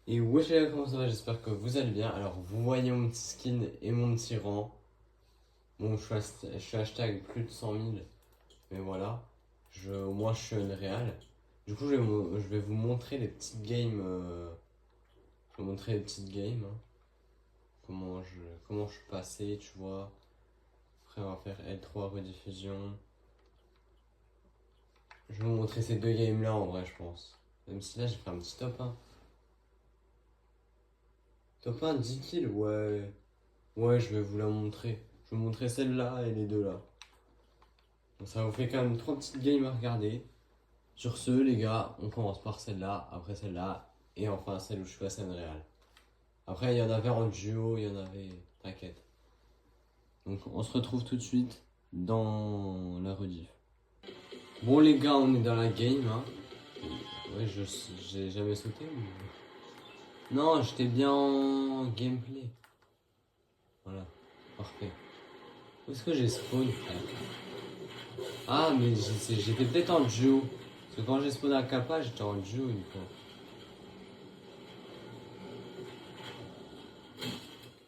Et wesh les gars, comment ça va? J'espère que vous allez bien. Alors, vous voyez mon petit skin et mon petit rang. Bon, je suis hashtag plus de 100 000, mais voilà. Au moins, je suis Unreal. Du coup, je vais vous montrer les petites games. Je vais vous montrer les petites games, hein. Comment je suis passé, tu vois. Après, on va faire L3 rediffusion. Je vais vous montrer ces deux games là en vrai, je pense. Même si là, j'ai fait un petit top 1. Top 1, 10 kills, ouais. Ouais, je vais vous la montrer. Je vais vous montrer celle-là et les deux là. Donc ça vous fait quand même trois petites games à regarder. Sur ce, les gars, on commence par celle-là, après celle-là, et enfin celle où je suis passé en réel. Après, il y en avait en duo, il y en avait. T'inquiète. Donc on se retrouve tout de suite dans la rediff. Bon, les gars, on est dans la game, hein. Ouais, j'ai jamais sauté ou... Non, j'étais bien en gameplay. Voilà, parfait. Où est-ce que j'ai spawn, frère? Ah, mais j'étais peut-être en duo. Parce que quand j'ai spawn à Kappa, j'étais en duo une fois.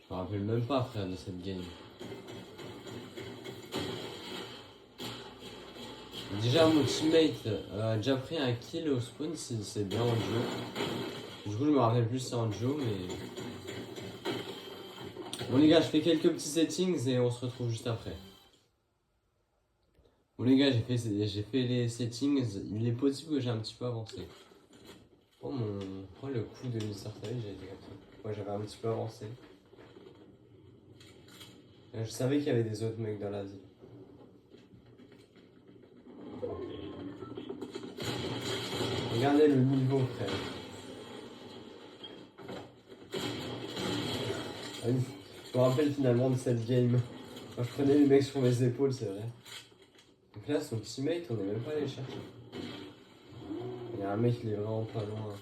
Je me rappelle même pas, frère, de cette game. Déjà, mon teammate a déjà pris un kill au spawn, si c'est bien en duo. Du coup, je me rappelle plus si c'est en duo, mais... Bon, les gars, je fais quelques petits settings et on se retrouve juste après. Bon, les gars, j'ai fait les settings. Il est possible que j'ai un petit peu avancé. Oh, le coup de Mr. Savage, j'ai été comme ça. Ouais, j'avais un petit peu avancé. Je savais qu'il y avait des autres mecs dans la ville. Regardez le niveau, frère. Ah oui, je me rappelle finalement de cette game. Quand je prenais les mecs sur mes épaules, c'est vrai. Donc là, son teammate, on est même pas allé chercher. Il y a un mec, il est vraiment pas loin.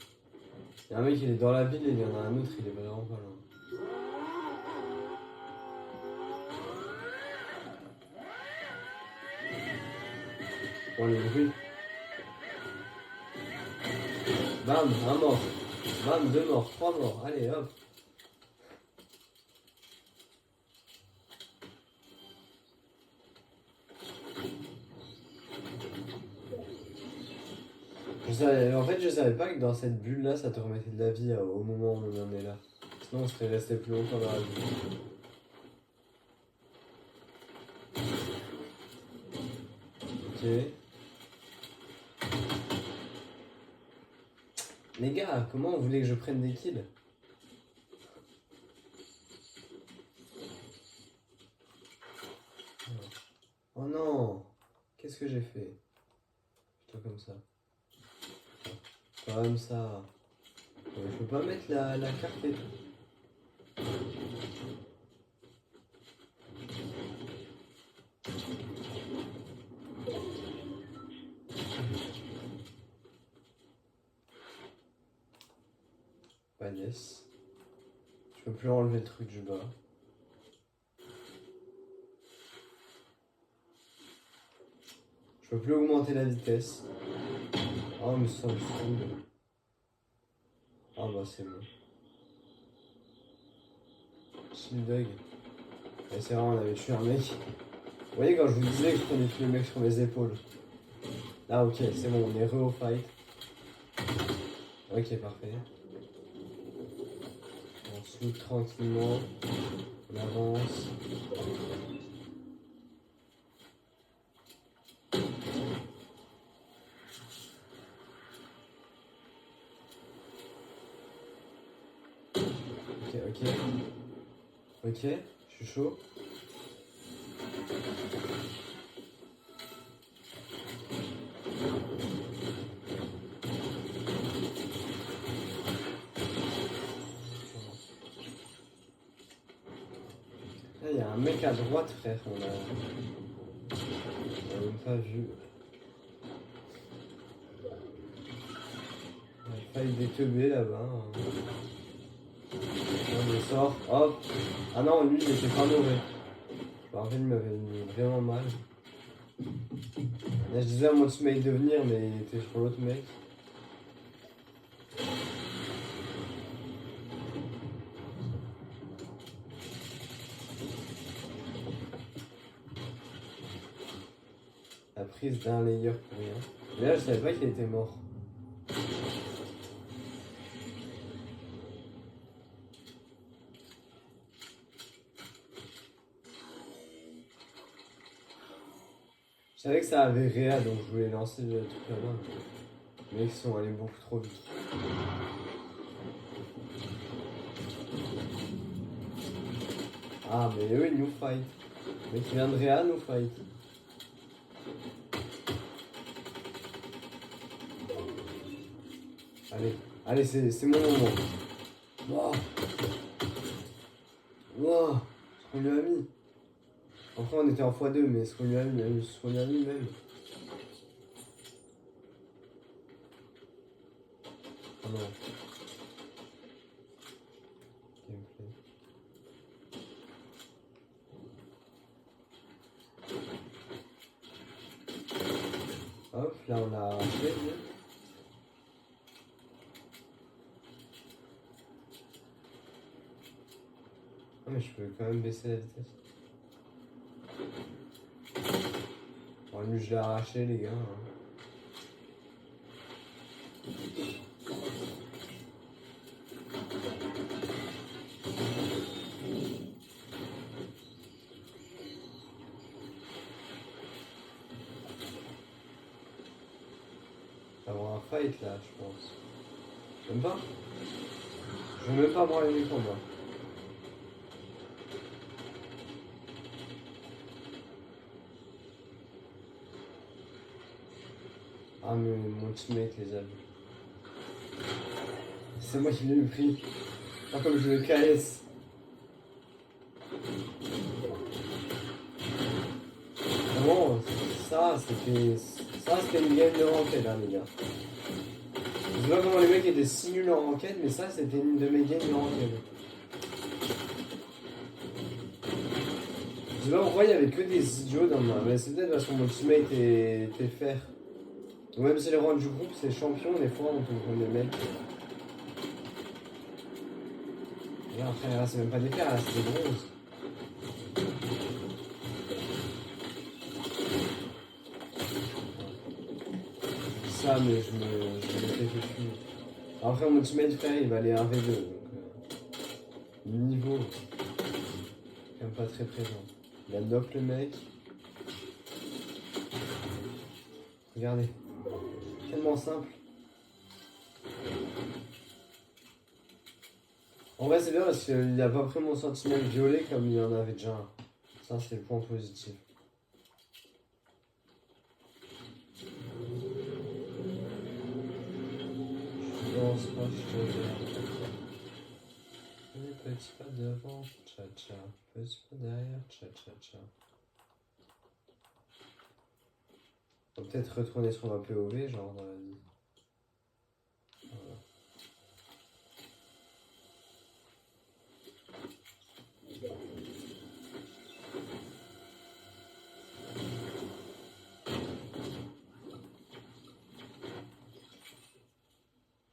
Il y a un mec, il est dans la ville et il y en a un autre, il est vraiment pas loin. Bon, les bruits. Bam, un mort. Bam, deux morts, trois morts. Allez, hop. En fait, je savais pas que dans cette bulle-là, ça te remettait de la vie au moment où on en est là. Sinon, on serait resté plus longtemps dans la bulle. Ok. Les gars, comment vous voulez que je prenne des kills? Oh non! Qu'est-ce que j'ai fait? Plutôt comme ça. Comme ça. Je peux pas mettre la carte et tout. Pas yes. Je peux plus enlever le truc du bas. Je peux plus augmenter la vitesse. Oh, mais ça me saoule. Ah bah c'est bon. Chill dog. Et c'est vrai, on avait tué un mec. Vous voyez quand je vous disais que je prenais tous les mecs sur mes épaules. Là ok, c'est bon, on est re au fight. Ok, parfait. On se loot tranquillement. On avance. Ok. Ok, je suis chaud. Là, il y a un mec à droite, frère. On a même pas vu. On a failli déteubé là-bas. On le sort. Hop. Ah non, lui, il était pas mauvais. Je me rappelle, il m'avait mis vraiment mal. Là, je disais à mon teammate de venir, mais il était sur l'autre mec. prise d'un layer pour rien. Mais là, je savais pas qu'il était mort. Je savais que ça avait réa, donc je voulais lancer le truc là-bas. Mais ils sont allés beaucoup trop vite. Ah, mais eux, ils nous fight. Le mec qui vient de réa nous fight. Allez, allez, c'est mon moment. Wow. Wow. Ce qu'on lui a mis. Après, on était en x2, mais ce qu'on lui a mis, même. Oh non. Gameplay. Hop, là on a fait. Ah, mais je peux quand même baisser la vitesse. Bon, lui, je l'ai arraché, les gars. Hein. Ça va avoir un fight là, je pense. Même pas? Je veux même pas voir les combats. Ah, mais mon teammate les a vus. C'est moi qui l'ai pris. Pas comme je le KS. Vraiment, ça c'était une game de ranked, hein, les gars. Je sais pas comment les mecs étaient si nuls en ranked, mais ça c'était une de mes games de ranked. Je sais pas pourquoi il y avait que des idiots dans ma. Mais c'est peut-être parce que mon teammate était fair. Ou même si les rangs du groupe c'est champion, des fois on tombe comme des mecs. Et là, après, là c'est même pas des fers, là c'est des bronzes. Ça, mais je me fais tuer. Après, mon teammate frère il va aller 1v2, donc niveau quand même pas très présent. Il a knock le mec. Regardez, tellement simple. En vrai, c'est bien parce qu'il a pas pris mon sentinelle violet comme il y en avait déjà un. Ça, c'est le point positif. Je pense pas, je te dis. Les petits pas devant, tcha tcha. Petits pas derrière, tcha tcha tcha. On va peut-être retourner sur ma POV, genre dans la vie. Voilà.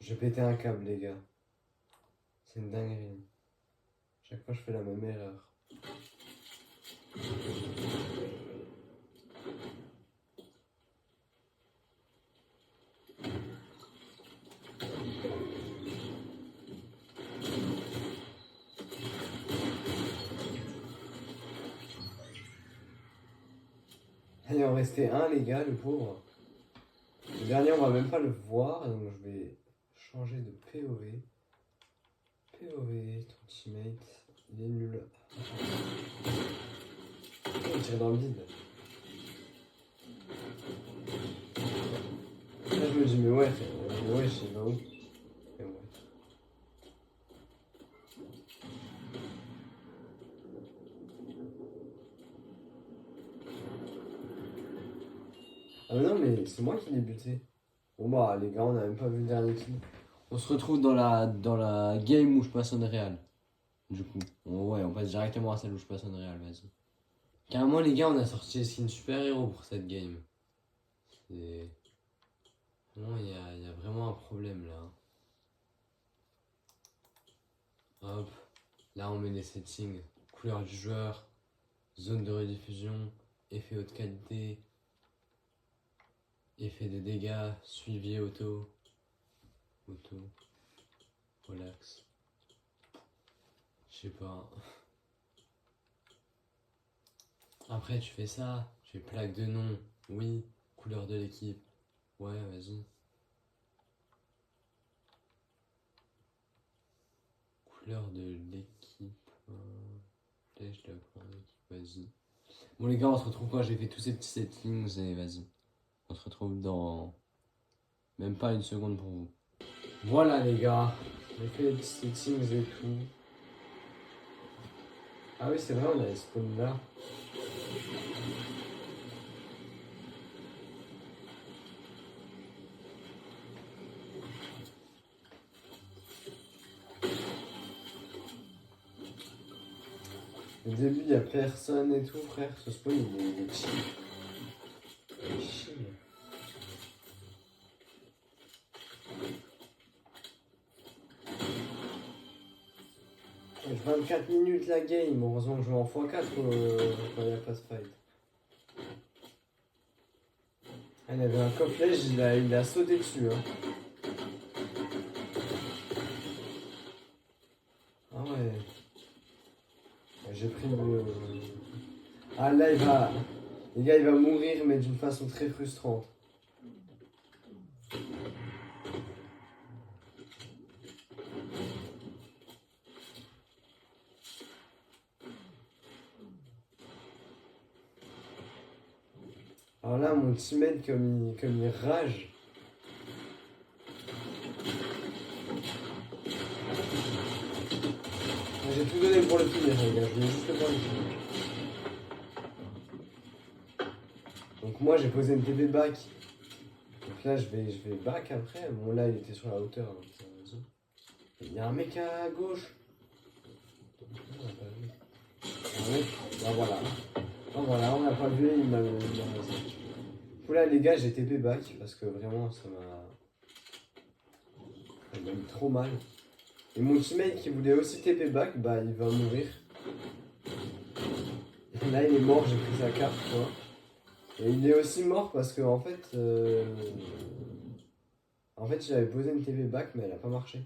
J'ai pété un câble, les gars. C'est une dinguerie. Chaque fois, je fais la même erreur. Il en restait un, les gars, le pauvre. Le dernier, on va même pas le voir, donc je vais changer de POV. POV, ton teammate, il est nul. Il tire dans le vide. Là, je me dis, mais ouais, je sais pas où. Et ouais. Ah, mais non, mais c'est moi qui l'ai buté. Bon, bah, les gars, on a même pas vu le dernier kill. On se retrouve dans la game où je passe en réal. Du coup, ouais, on passe directement à celle où je passe en réal, vas-y. Carrément, les gars, on a sorti les skins super héros pour cette game. C'est. Non, il y a vraiment un problème là. Hop, là on met les settings, couleur du joueur, zone de rediffusion, effet haute qualité, Effet de dégâts, suivi auto. Auto. Relax. Je sais pas. Après, tu fais ça. Tu fais plaque de nom. Oui. Couleur de l'équipe. Ouais, vas-y. Couleur de l'équipe. Flèche de la couleur de l'équipe. Vas-y. Bon, les gars, on se retrouve quand j'ai fait tous ces petits settings. Et vas-y. On se retrouve dans même pas une seconde pour vous. Voilà, les gars. J'ai fait les petits settings et tout. Ah oui, c'est vrai, on a les spawns là. Au début, il n'y a personne et tout, frère. Ce spawn, il est chill. Il est chill. 24 minutes la game. Heureusement que je joue en x4 quand il n'y a pas de fight. Ah, il y avait un cofflèche, il a sauté dessus. Hein. Ah ouais. J'ai pris le. Ah là, il va. Les gars, il va mourir, mais d'une façon très frustrante. Alors là, mon teammate, comme il rage. J'ai tout donné pour le finir, les gars. Je voulais juste le faire le finir. Donc moi, j'ai posé une TP back. Donc là, je vais back après. Bon, là, il était sur la hauteur. Donc, il y a un mec à gauche. On n'a pas vu. Un mec. Ben voilà. Ben voilà, on n'a pas vu. Il m'a. Là, les gars, j'ai TP back parce que vraiment, ça m'a mis trop mal. Et mon teammate qui voulait aussi TP back, bah il va mourir. Et là, il est mort, j'ai pris sa carte, quoi. Et il est aussi mort parce que, en fait, j'avais posé une TP back, mais elle a pas marché.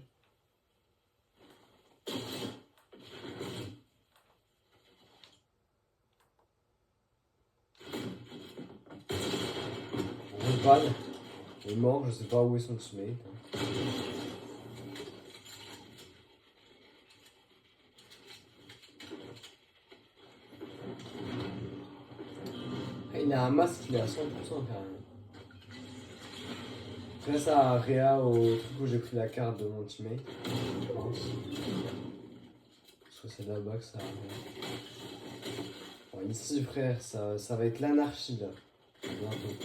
Repan, il est mort, je sais pas où est son teammate. Il a un masque, il est à 100% carrément. Grâce à Réa au truc où j'ai pris la carte de mon teammate, je pense. Parce que c'est là-bas que ça arrive. Bon, ici, frère, ça va être l'anarchie là. Bientôt.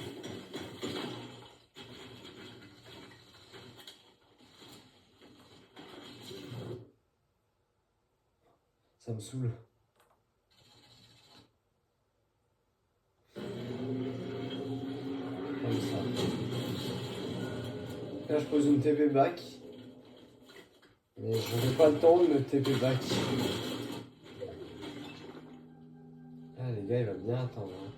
Ça me saoule. Comme ça. Là, je pose une TP back. Mais je n'aurai pas le temps de me TP back. Ah, les gars, il va bien attendre. Hein.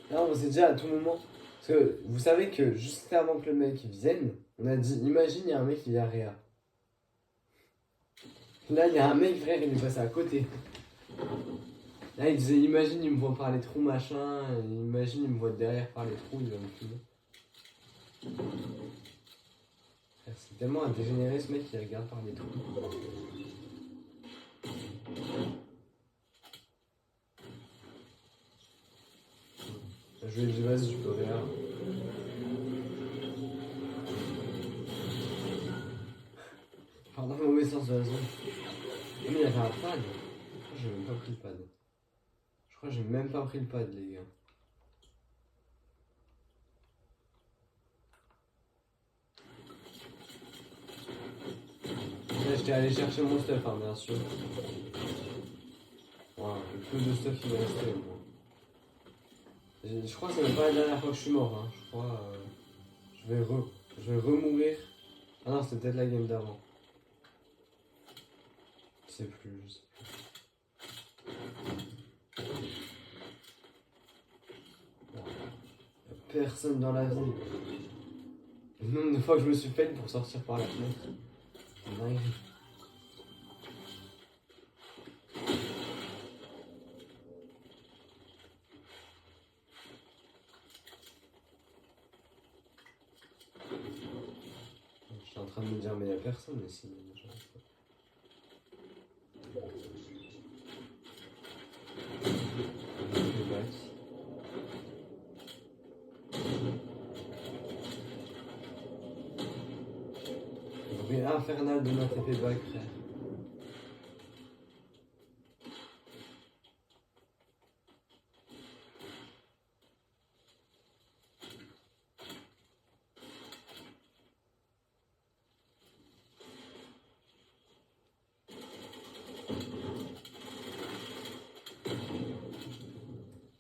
Là, on s'est dit à tout moment. Parce que vous savez que juste avant que le mec vienne, on a dit imagine, il y a un mec qui vient Réa. Là, il y a un mec, frère, il est passé à côté. Là, il disait imagine, il me voit par les trous, machin. Imagine, il me voit derrière par les trous, il va me filmer. C'est tellement un dégénéré ce mec qui regarde par les trous. Je lui ai dit vas-y, je peux rien. Enfin, dans le mauvais sens de la zone. Ah, mais il y avait un pad. Je crois que j'ai même pas pris le pad. Je crois que j'ai même pas pris le pad, les gars. Là, j'étais allé chercher mon stuff, hein, bien sûr. Voilà, le peu de stuff qui m'est resté, au moins. Je crois que c'est même pas la dernière fois que je suis mort. Hein. Je crois. Je Je vais remourir. Ah non, c'était peut-être la game d'avant. Je sais plus, je sais plus. Y a personne dans la ville. Le nombre de fois que je me suis fait pour sortir par la fenêtre. C'est dingue. Je suis en train de me dire, mais il y a personne ici. Bruit infernal de ma TP back, frère.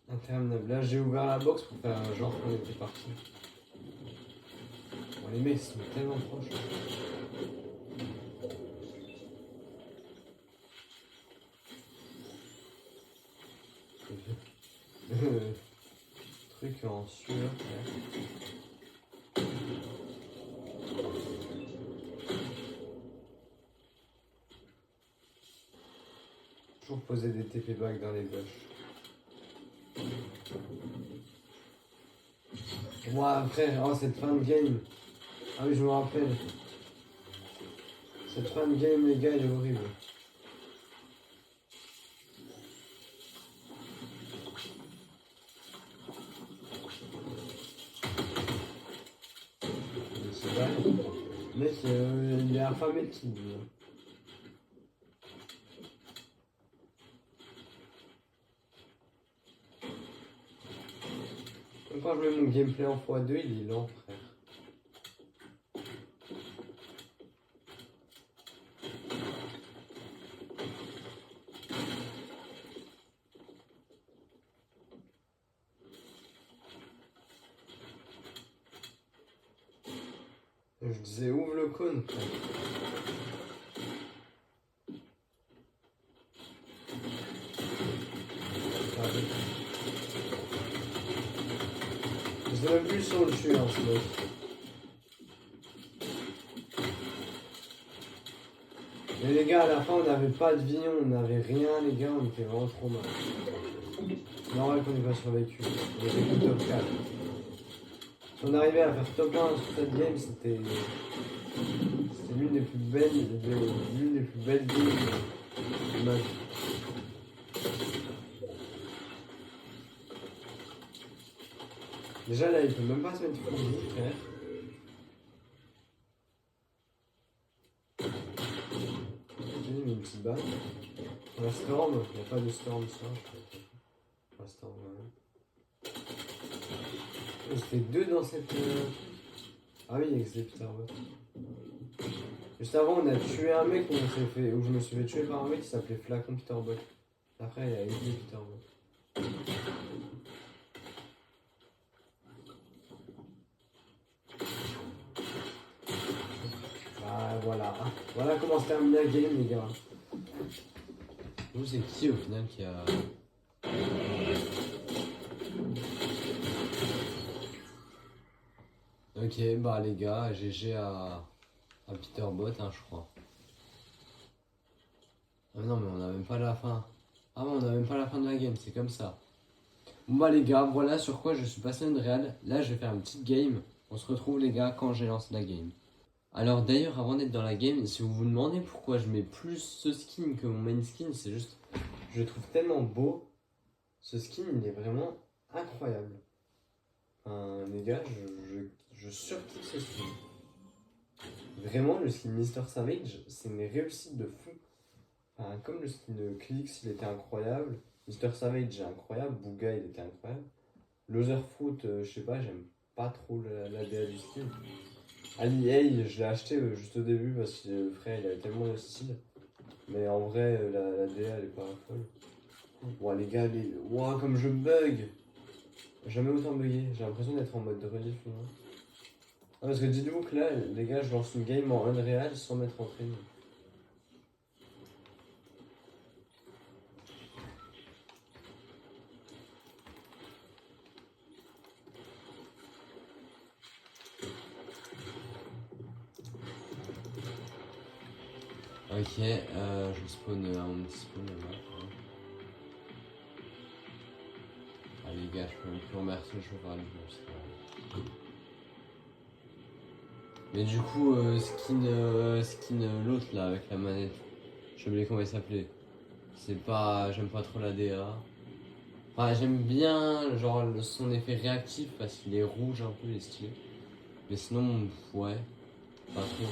Interminable. Là, j'ai ouvert la box pour faire un genre qu'on était parti. Bon, les mecs sont tellement proches. Truc en sueur, frère. Toujours poser des TP back dans les gauches. Moi, frère, oh, cette fin de game. Ah oui, je me rappelle. Cette fin de game, les gars, elle est horrible. C'est vrai. Mec, il est affamé le type. Même quand je mets mon gameplay en x2, il est lent, frère. Je disais, ouvre le cône, frère. Je sais même plus si on le tue en ce moment. Mais les gars, à la fin, on n'avait pas de vie, on n'avait rien, les gars, on était vraiment trop mal. C'est normal qu'on n'ait pas survécu. On était que top 4. Si on arrivait à faire top 1 sur cette game, c'était l'une des plus belles games de ma vie. Déjà là, il peut même pas se mettre full vie, frère. J'ai mis une petite balle. On a Storm, il n'y a pas de Storm ça. Pas Storm, ouais. C'était deux dans cette. Ah oui, avec des Peterbot. Juste avant, on a tué un mec où je me suis fait tuer par un mec qui s'appelait Flacon Peterbot. Après, il y a eu des Peterbot. Ah, voilà. Voilà comment se termine la game, les gars. Vous, c'est qui au final qui a. Ok, bah les gars, GG à Peterbot, hein, je crois. Ah non, mais on a même pas la fin. Ah ouais, on a même pas la fin de la game, c'est comme ça. Bon bah les gars, voilà sur quoi je suis passé une réal. Là, je vais faire une petite game. On se retrouve les gars quand j'ai lancé la game. Alors d'ailleurs, avant d'être dans la game, si vous vous demandez pourquoi je mets plus ce skin que mon main skin, c'est juste, je le trouve tellement beau. Ce skin, il est vraiment incroyable. Enfin, les gars, je surkiffe ce skin. Vraiment, le skin Mr Savage, c'est une réussite de fou. Enfin, comme le skin de Clix, il était incroyable. Mr Savage, incroyable. Bouga, il était incroyable. Loserfruit, je sais pas, j'aime pas trop la DA du skin. Ali Hey, je l'ai acheté juste au début parce que le frère il avait tellement de style. Mais en vrai, la DA elle est pas folle. Ouah, les gars, ouah, comme je bug! Jamais autant bugué, j'ai l'impression d'être en mode de relief. Ah, parce que dites-vous que là, les gars, je lance une game en Unreal sans m'être entraîné. Ok, je spawn à mon petit spawn là-bas. Ah les gars, je peux même plus remercier le chauffeur du monstre. Mais du coup, skin l'autre là avec la manette. Je sais oublié comment il s'appelait. C'est pas. J'aime pas trop la DA. Enfin, j'aime bien genre son effet réactif parce qu'il est rouge un peu, il est stylé. Mais sinon, ouais, pas trop.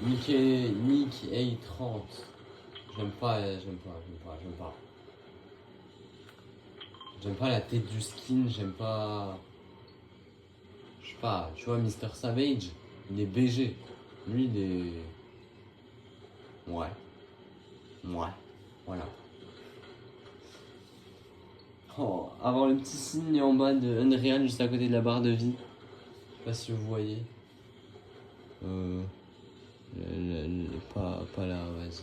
Nick A30. J'aime pas. J'aime pas la tête du skin, j'aime pas. Je sais pas, tu vois, Mister Savage, il est BG. Lui, il est. Ouais. Ouais. Voilà. Oh, avoir le petit signe en bas de Unreal juste à côté de la barre de vie. Je sais pas si vous voyez. Pas là, vas-y.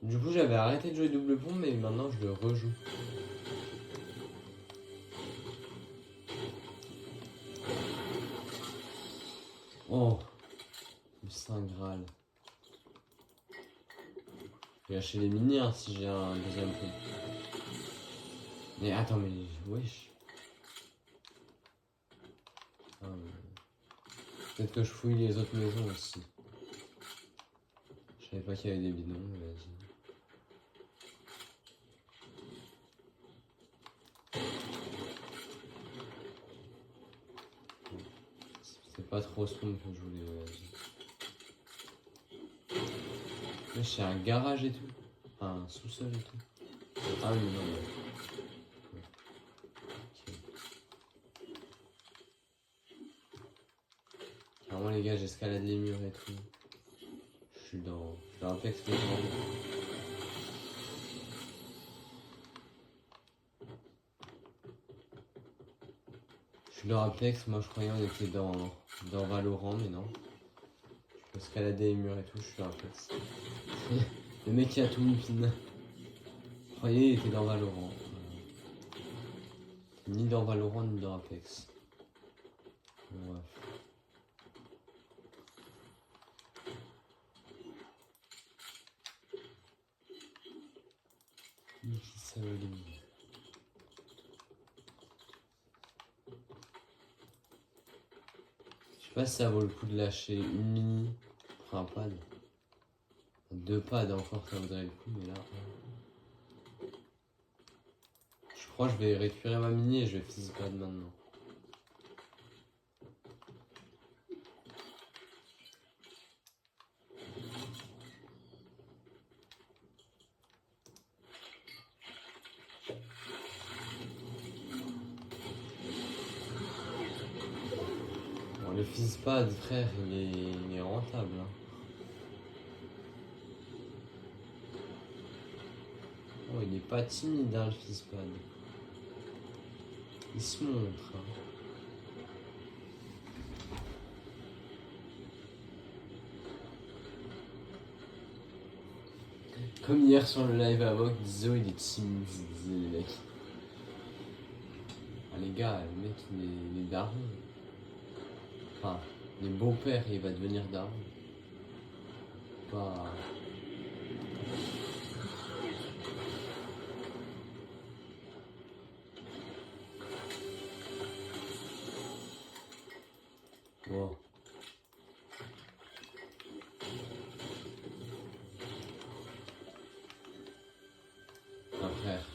Du coup, j'avais arrêté de jouer double pont, mais maintenant je le rejoue. Oh, le Saint Graal. Je vais acheter les mini hein, si j'ai un deuxième prix. Mais attends, mais wesh. Ah, peut-être que je fouille les autres maisons aussi. Je savais pas qu'il y avait des bidons, mais vas-y. C'est pas trop sombre que je voulais, vas-y. Là, j'ai un garage et tout. Enfin, un sous-sol et tout. Ah oui, non, mais... Ok. Carrément, les gars, j'escalade les murs et tout. Je suis dans un texte de Je suis dans Apex, moi je croyais on était dans Valorant, mais non. Je peux escalader les murs et tout, je suis dans Apex. Le mec qui a tout mis pin. Je croyais il était dans Valorant. Ni dans Valorant, ni dans Apex. Bref. Ça va aller. Je sais pas si ça vaut le coup de lâcher une mini pour un pad. Deux pads encore, ça vaudrait le coup, mais là. Je crois que je vais récupérer ma mini et je vais physique pad maintenant. Bon, le physique-pad, frère, il est rentable. Hein. Oh, il est pas timide, hein, le physique-pad. Il se montre. Hein. Comme hier sur le live à Vogue, Dizo il est timide, disait les mecs. Ah, les gars, le mec il est daron. Enfin, il est beau-père et il va devenir daron. Pas. Wow. Un frère.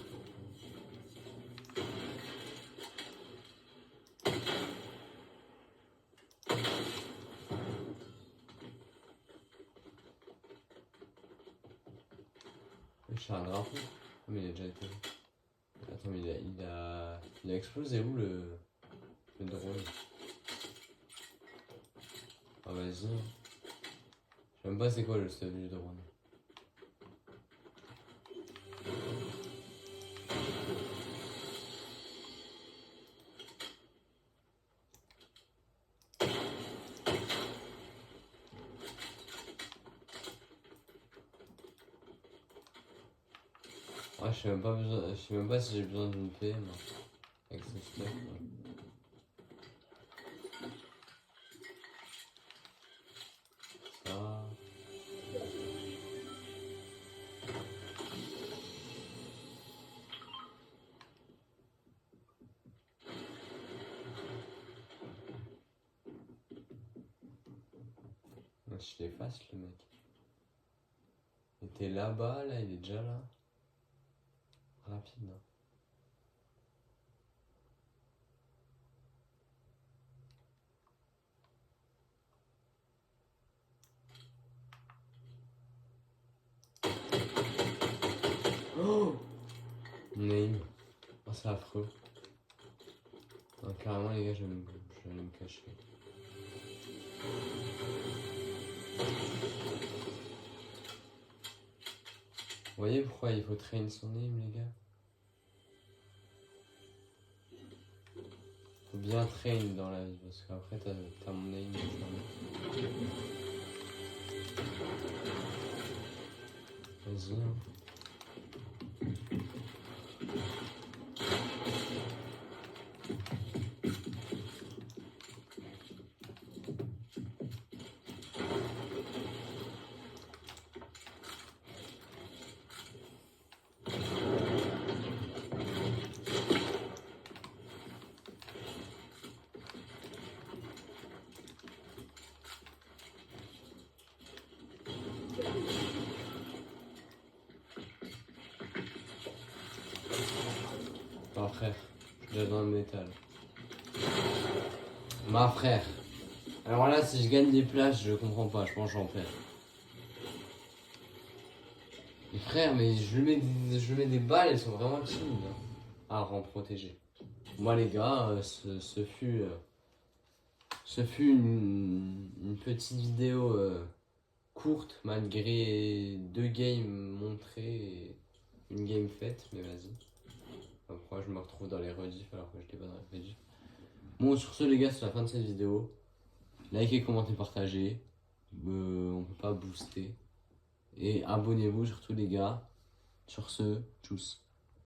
chercher un drapeau. Mais il a déjà été. Attends, mais il a explosé où le drone? Ah, vas-y. Je sais même pas c'est quoi le stuff du drone. Ah, je sais même pas si j'ai besoin d'une PM avec ce stuff. Ça. Je l'efface le mec. Il était là-bas, là, il est déjà là. Rapide, hein. Oh, Name. Oh, c'est affreux. Non, carrément, les gars, je vais me cacher. Vous voyez pourquoi il faut train son name, les gars? Faut bien train dans la vie, parce qu'après, t'as mon name. Vas-y, hein. Ma frère, je suis déjà dans le métal. Ma frère. Alors là, si je gagne des places, je comprends pas, je pense que j'en perds. Mais frère, mais je lui mets des balles, elles sont vraiment timides. Hein. Ah, rang protégé. Moi les gars, ce fut une petite vidéo courte malgré 2 games montrées et une game faite, mais vas-y. Après je me retrouve dans les rediffs alors que j'étais pas dans les rediffs. Bon sur ce les gars c'est la fin de cette vidéo. Likez, commentez, partagez. On peut pas booster. Et abonnez-vous surtout les gars. Sur ce, tchuss.